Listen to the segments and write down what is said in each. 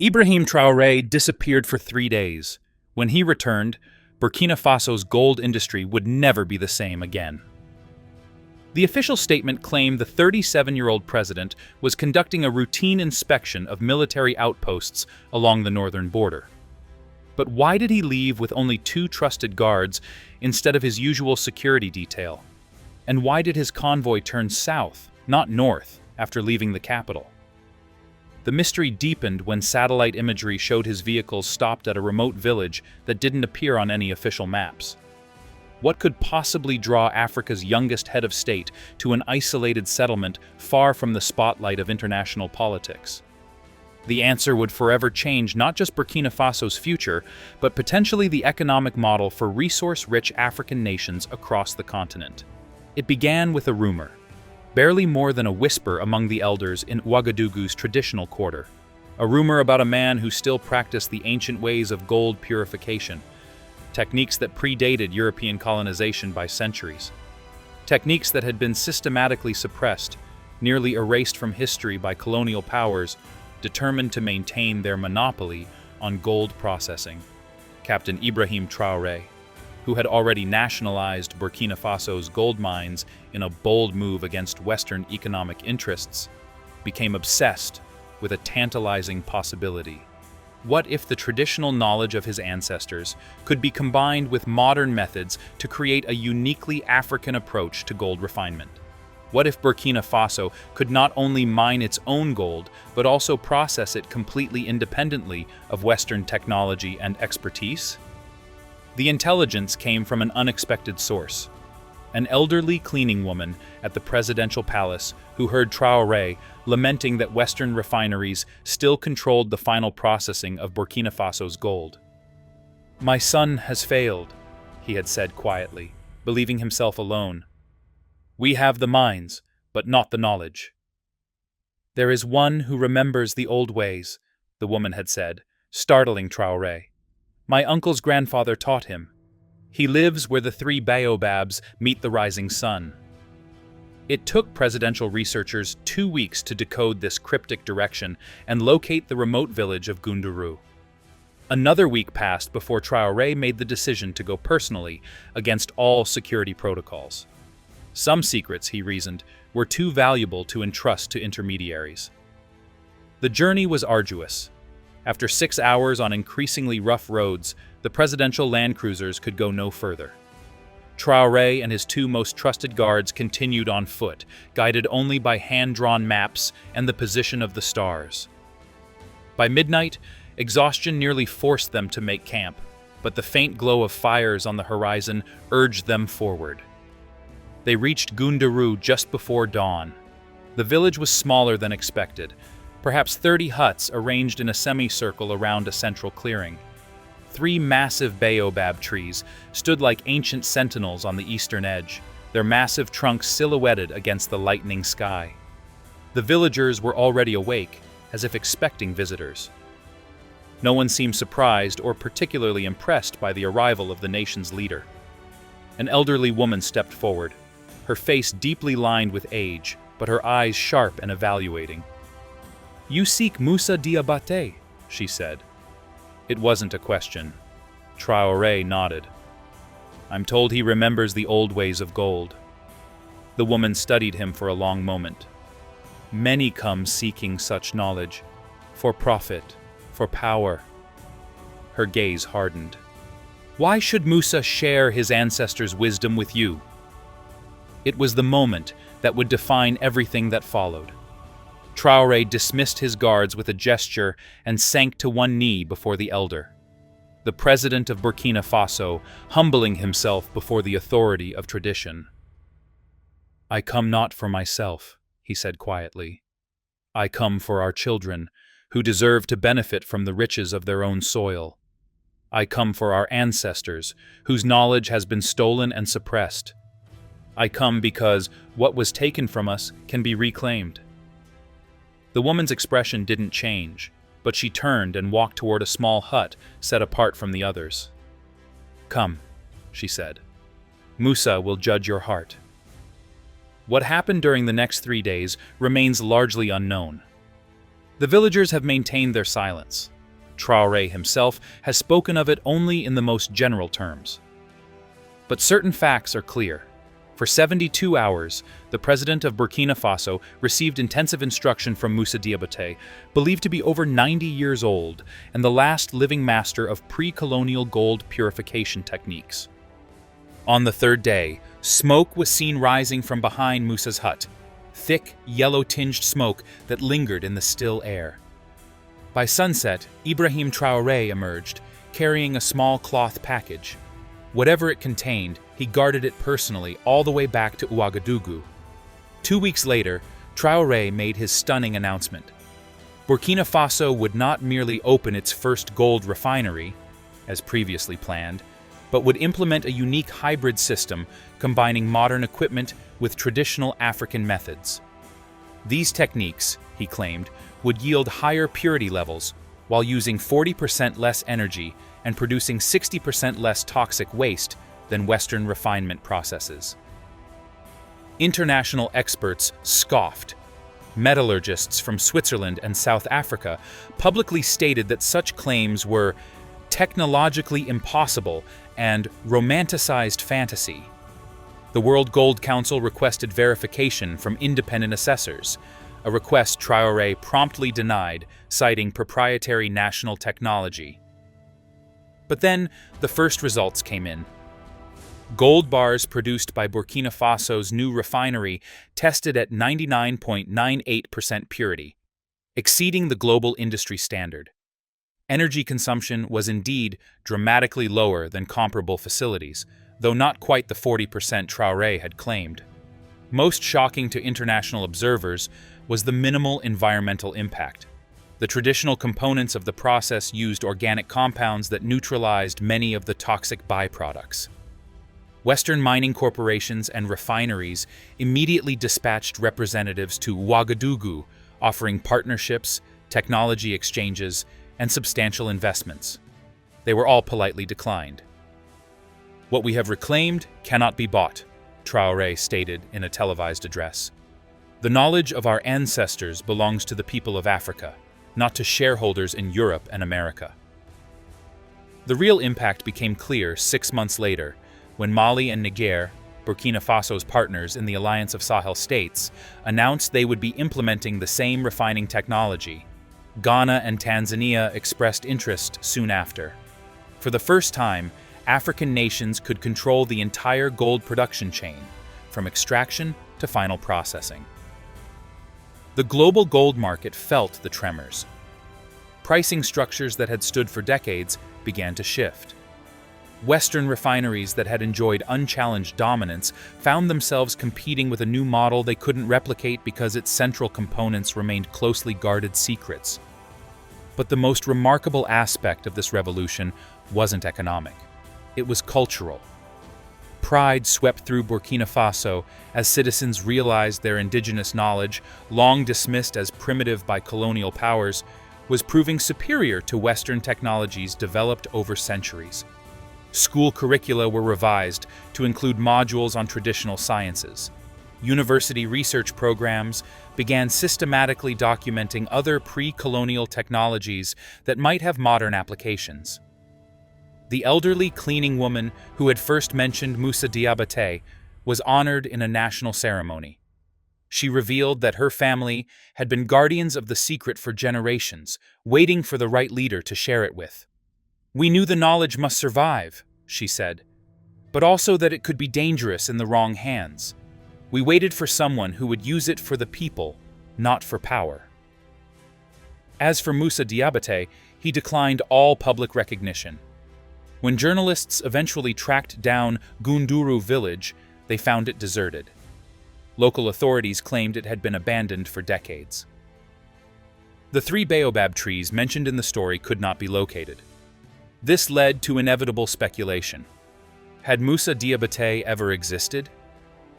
Ibrahim Traoré disappeared for 3 days. When he returned, Burkina Faso's gold industry would never be the same again. The official statement claimed the 37-year-old president was conducting a routine inspection of military outposts along the northern border. But why did he leave with only 2 trusted guards instead of his usual security detail? And why did his convoy turn south, not north, after leaving the capital? The mystery deepened when satellite imagery showed his vehicles stopped at a remote village that didn't appear on any official maps. What could possibly draw Africa's youngest head of state to an isolated settlement far from the spotlight of international politics? The answer would forever change not just Burkina Faso's future, but potentially the economic model for resource-rich African nations across the continent. It began with a rumor, barely more than a whisper among the elders in Ouagadougou's traditional quarter. A rumor about a man who still practiced the ancient ways of gold purification, techniques that predated European colonization by centuries. Techniques that had been systematically suppressed, nearly erased from history by colonial powers determined to maintain their monopoly on gold processing. Captain Ibrahim Traoré, who had already nationalized Burkina Faso's gold mines in a bold move against Western economic interests, became obsessed with a tantalizing possibility. What if the traditional knowledge of his ancestors could be combined with modern methods to create a uniquely African approach to gold refinement? What if Burkina Faso could not only mine its own gold, but also process it completely independently of Western technology and expertise? The intelligence came from an unexpected source. An elderly cleaning woman at the presidential palace who heard Traoré lamenting that Western refineries still controlled the final processing of Burkina Faso's gold. "My son has failed," he had said quietly, believing himself alone. "We have the mines, but not the knowledge." "There is one who remembers the old ways," the woman had said, startling Traoré. "My uncle's grandfather taught him. He lives where the 3 baobabs meet the rising sun." It took presidential researchers 2 weeks to decode this cryptic direction and locate the remote village of Goundourou. Another week passed before Traoré made the decision to go personally against all security protocols. Some secrets, he reasoned, were too valuable to entrust to intermediaries. The journey was arduous. After 6 hours on increasingly rough roads, the presidential land cruisers could go no further. Traoré and his 2 most trusted guards continued on foot, guided only by hand-drawn maps and the position of the stars. By midnight, exhaustion nearly forced them to make camp, but the faint glow of fires on the horizon urged them forward. They reached Goundourou just before dawn. The village was smaller than expected, perhaps 30 huts arranged in a semicircle around a central clearing. 3 massive baobab trees stood like ancient sentinels on the eastern edge, their massive trunks silhouetted against the lightening sky. The villagers were already awake, as if expecting visitors. No one seemed surprised or particularly impressed by the arrival of the nation's leader. An elderly woman stepped forward, her face deeply lined with age, but her eyes sharp and evaluating. "You seek Moussa Diabaté," she said. It wasn't a question. Traoré nodded. "I'm told he remembers the old ways of gold." The woman studied him for a long moment. "Many come seeking such knowledge, for profit, for power." Her gaze hardened. "Why should Moussa share his ancestors' wisdom with you?" It was the moment that would define everything that followed. Traoré dismissed his guards with a gesture and sank to one knee before the elder. The president of Burkina Faso, humbling himself before the authority of tradition. "I come not for myself," he said quietly. "I come for our children, who deserve to benefit from the riches of their own soil. I come for our ancestors, whose knowledge has been stolen and suppressed. I come because what was taken from us can be reclaimed." The woman's expression didn't change, but she turned and walked toward a small hut set apart from the others. "Come," she said. "Moussa will judge your heart." What happened during the next 3 days remains largely unknown. The villagers have maintained their silence. Traoré himself has spoken of it only in the most general terms. But certain facts are clear. For 72 hours, the president of Burkina Faso received intensive instruction from Moussa Diabaté, believed to be over 90 years old and the last living master of pre-colonial gold purification techniques. On the third day, smoke was seen rising from behind Moussa's hut, thick, yellow-tinged smoke that lingered in the still air. By sunset, Ibrahim Traoré emerged, carrying a small cloth package. Whatever it contained, he guarded it personally all the way back to Ouagadougou. 2 weeks later, Traoré made his stunning announcement. Burkina Faso would not merely open its first gold refinery, as previously planned, but would implement a unique hybrid system combining modern equipment with traditional African methods. These techniques, he claimed, would yield higher purity levels while using 40% less energy and producing 60% less toxic waste than Western refinement processes. International experts scoffed. Metallurgists from Switzerland and South Africa publicly stated that such claims were technologically impossible and romanticized fantasy. The World Gold Council requested verification from independent assessors, a request Traoré promptly denied, citing proprietary national technology. But then, the first results came in. Gold bars produced by Burkina Faso's new refinery tested at 99.98% purity, exceeding the global industry standard. Energy consumption was indeed dramatically lower than comparable facilities, though not quite the 40% Traoré had claimed. Most shocking to international observers was the minimal environmental impact. The traditional components of the process used organic compounds that neutralized many of the toxic byproducts. Western mining corporations and refineries immediately dispatched representatives to Ouagadougou, offering partnerships, technology exchanges, and substantial investments. They were all politely declined. "What we have reclaimed cannot be bought," Traoré stated in a televised address. "The knowledge of our ancestors belongs to the people of Africa, not to shareholders in Europe and America." The real impact became clear 6 months later, when Mali and Niger, Burkina Faso's partners in the Alliance of Sahel States, announced they would be implementing the same refining technology. Ghana and Tanzania expressed interest soon after. For the first time, African nations could control the entire gold production chain, from extraction to final processing. The global gold market felt the tremors. Pricing structures that had stood for decades began to shift. Western refineries that had enjoyed unchallenged dominance found themselves competing with a new model they couldn't replicate because its central components remained closely guarded secrets. But the most remarkable aspect of this revolution wasn't economic. It was cultural. Pride swept through Burkina Faso as citizens realized their indigenous knowledge, long dismissed as primitive by colonial powers, was proving superior to Western technologies developed over centuries. School curricula were revised to include modules on traditional sciences. University research programs began systematically documenting other pre-colonial technologies that might have modern applications. The elderly cleaning woman who had first mentioned Moussa Diabaté was honored in a national ceremony. She revealed that her family had been guardians of the secret for generations, waiting for the right leader to share it with. "We knew the knowledge must survive," she said, "but also that it could be dangerous in the wrong hands. We waited for someone who would use it for the people, not for power." As for Moussa Diabaté, he declined all public recognition. When journalists eventually tracked down Gunduru village, they found it deserted. Local authorities claimed it had been abandoned for decades. The 3 baobab trees mentioned in the story could not be located. This led to inevitable speculation. Had Moussa Diabaté ever existed?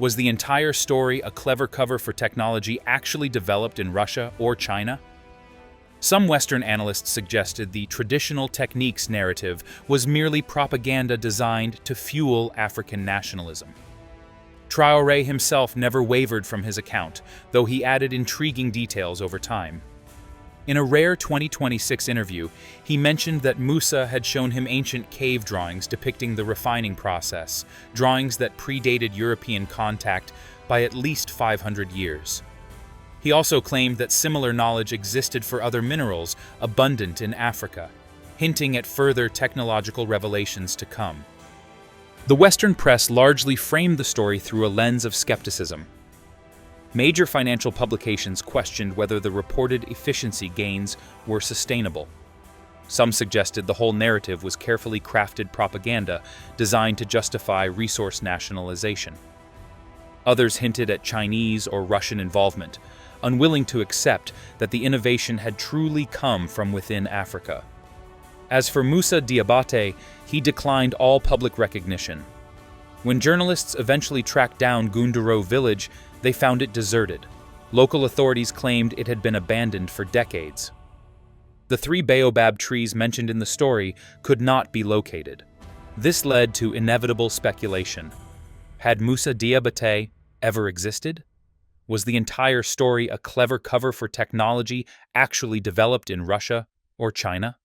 Was the entire story a clever cover for technology actually developed in Russia or China? Some Western analysts suggested the traditional techniques narrative was merely propaganda designed to fuel African nationalism. Traoré himself never wavered from his account, though he added intriguing details over time. In a rare 2026 interview, he mentioned that Moussa had shown him ancient cave drawings depicting the refining process, drawings that predated European contact by at least 500 years. He also claimed that similar knowledge existed for other minerals abundant in Africa, hinting at further technological revelations to come. The Western press largely framed the story through a lens of skepticism. Major financial publications questioned whether the reported efficiency gains were sustainable. Some suggested the whole narrative was carefully crafted propaganda designed to justify resource nationalization. Others hinted at Chinese or Russian involvement, unwilling to accept that the innovation had truly come from within Africa. As for Moussa Diabaté, he declined all public recognition. When journalists eventually tracked down Gunduro village, they found it deserted. Local authorities claimed it had been abandoned for decades. The 3 baobab trees mentioned in the story could not be located. This led to inevitable speculation. Had Moussa Diabaté ever existed? Was the entire story a clever cover for technology actually developed in Russia or China?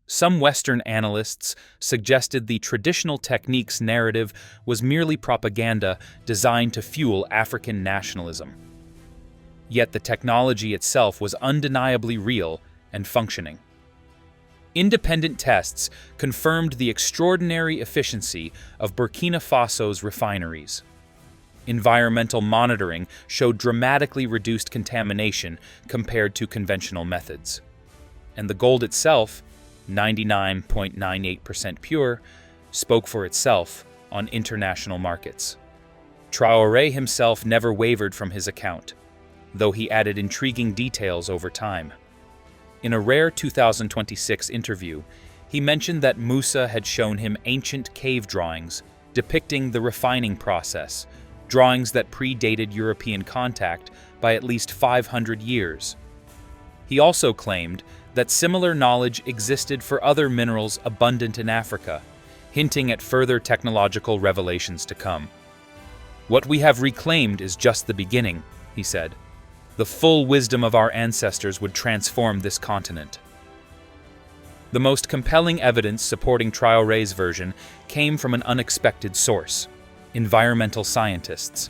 Some Western analysts suggested the traditional techniques narrative was merely propaganda designed to fuel African nationalism. Yet the technology itself was undeniably real and functioning. Independent tests confirmed the extraordinary efficiency of Burkina Faso's refineries. Environmental monitoring showed dramatically reduced contamination compared to conventional methods. And the gold itself, 99.98% pure, spoke for itself on international markets. Traoré himself never wavered from his account, though he added intriguing details over time. In a rare 2026 interview, he mentioned that Moussa had shown him ancient cave drawings depicting the refining process, drawings that predated European contact by at least 500 years. He also claimed that similar knowledge existed for other minerals abundant in Africa, hinting at further technological revelations to come. "What we have reclaimed is just the beginning," he said. "The full wisdom of our ancestors would transform this continent." The most compelling evidence supporting Traoré's version came from an unexpected source: environmental scientists.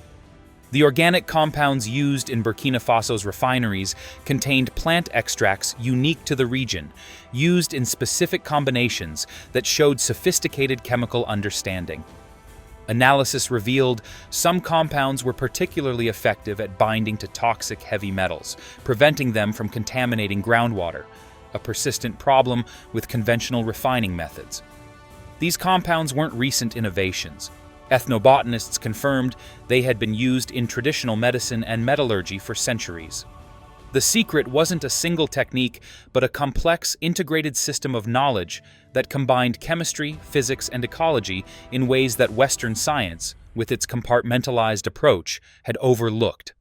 The organic compounds used in Burkina Faso's refineries contained plant extracts unique to the region, used in specific combinations that showed sophisticated chemical understanding. Analysis revealed some compounds were particularly effective at binding to toxic heavy metals, preventing them from contaminating groundwater, a persistent problem with conventional refining methods. These compounds weren't recent innovations. Ethnobotanists confirmed they had been used in traditional medicine and metallurgy for centuries. The secret wasn't a single technique, but a complex, integrated system of knowledge that combined chemistry, physics, and ecology in ways that Western science, with its compartmentalized approach, had overlooked.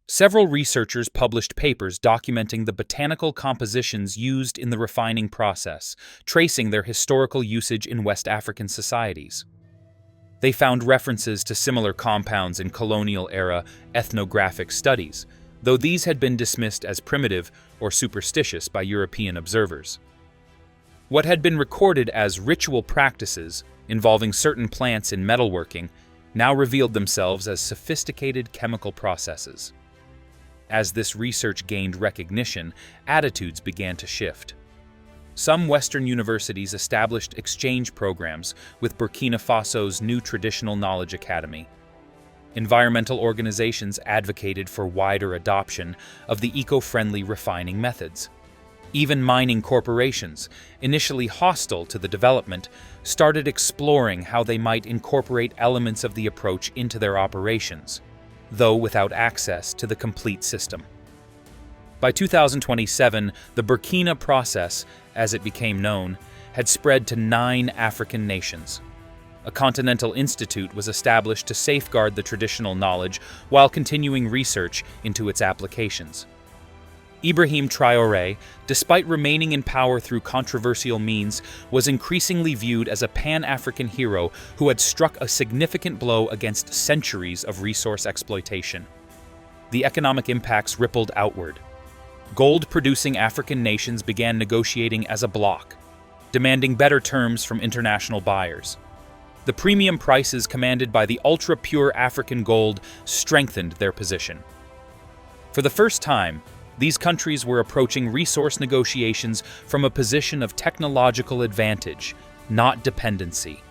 Several researchers published papers documenting the botanical compositions used in the refining process, tracing their historical usage in West African societies. They found references to similar compounds in colonial-era ethnographic studies, though these had been dismissed as primitive or superstitious by European observers. What had been recorded as ritual practices involving certain plants in metalworking now revealed themselves as sophisticated chemical processes. As this research gained recognition, attitudes began to shift. Some Western universities established exchange programs with Burkina Faso's new Traditional Knowledge Academy. Environmental organizations advocated for wider adoption of the eco-friendly refining methods. Even mining corporations, initially hostile to the development, started exploring how they might incorporate elements of the approach into their operations, though without access to the complete system. By 2027, the Burkina process, as it became known, had spread to 9 African nations. A continental institute was established to safeguard the traditional knowledge while continuing research into its applications. Ibrahim Traoré, despite remaining in power through controversial means, was increasingly viewed as a Pan-African hero who had struck a significant blow against centuries of resource exploitation. The economic impacts rippled outward. gold-producing African nations began negotiating as a bloc, demanding better terms from international buyers. The premium prices commanded by the ultra-pure African gold strengthened their position. For the first time, these countries were approaching resource negotiations from a position of technological advantage, not dependency.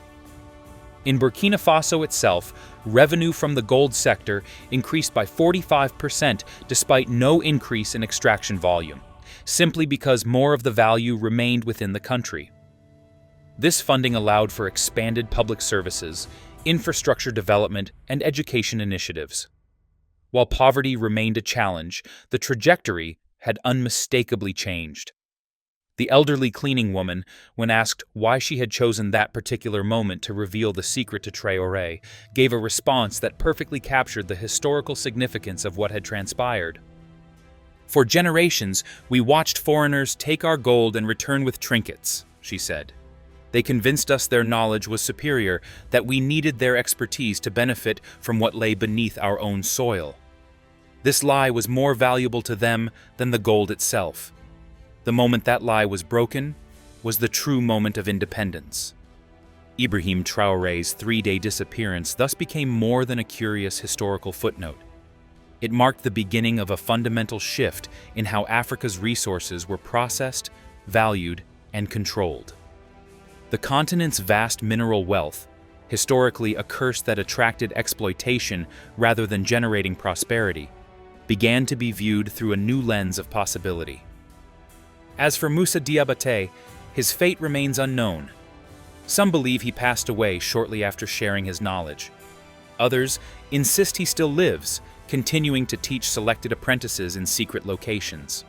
In Burkina Faso itself, revenue from the gold sector increased by 45% despite no increase in extraction volume, simply because more of the value remained within the country. This funding allowed for expanded public services, infrastructure development, and education initiatives. While poverty remained a challenge, the trajectory had unmistakably changed. The elderly cleaning woman, when asked why she had chosen that particular moment to reveal the secret to Traoré, gave a response that perfectly captured the historical significance of what had transpired. "For generations, we watched foreigners take our gold and return with trinkets," she said. "They convinced us their knowledge was superior, that we needed their expertise to benefit from what lay beneath our own soil. This lie was more valuable to them than the gold itself. The moment that lie was broken was the true moment of independence." Ibrahim Traoré's three-day disappearance thus became more than a curious historical footnote. It marked the beginning of a fundamental shift in how Africa's resources were processed, valued, and controlled. The continent's vast mineral wealth, historically a curse that attracted exploitation rather than generating prosperity, began to be viewed through a new lens of possibility. As for Moussa Diabaté, his fate remains unknown. Some believe he passed away shortly after sharing his knowledge. Others insist he still lives, continuing to teach selected apprentices in secret locations.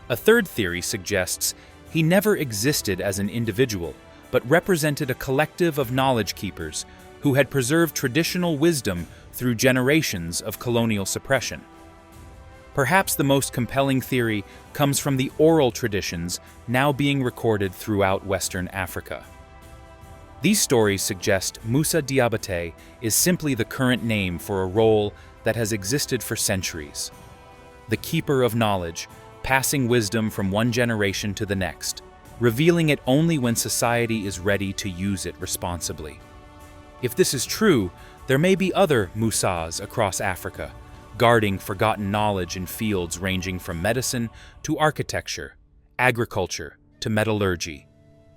A third theory suggests he never existed as an individual, but represented a collective of knowledge keepers who had preserved traditional wisdom through generations of colonial suppression. Perhaps the most compelling theory comes from the oral traditions now being recorded throughout Western Africa. These stories suggest Moussa Diabaté is simply the current name for a role that has existed for centuries. The keeper of knowledge, passing wisdom from one generation to the next, revealing it only when society is ready to use it responsibly. If this is true, there may be other Moussas across Africa, guarding forgotten knowledge in fields ranging from medicine to architecture, agriculture to metallurgy,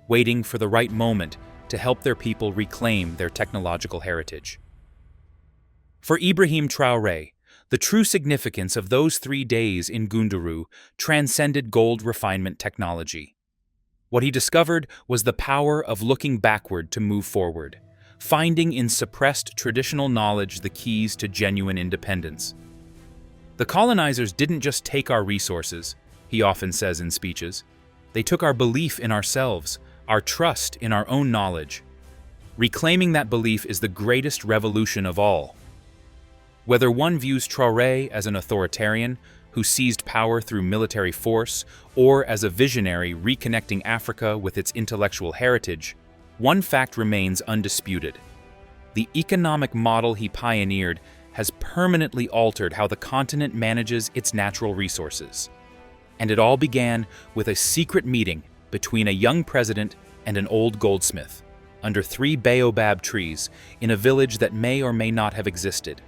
waiting for the right moment to help their people reclaim their technological heritage. For Ibrahim Traoré, the true significance of those 3 days in Gunduru transcended gold refinement technology. What he discovered was the power of looking backward to move forward, finding in suppressed traditional knowledge the keys to genuine independence. "The colonizers didn't just take our resources," he often says in speeches. "They took our belief in ourselves, our trust in our own knowledge. Reclaiming that belief is the greatest revolution of all." Whether one views Traoré as an authoritarian who seized power through military force or as a visionary reconnecting Africa with its intellectual heritage, one fact remains undisputed. The economic model he pioneered has permanently altered how the continent manages its natural resources. And it all began with a secret meeting between a young president and an old goldsmith, under 3 baobab trees in a village that may or may not have existed.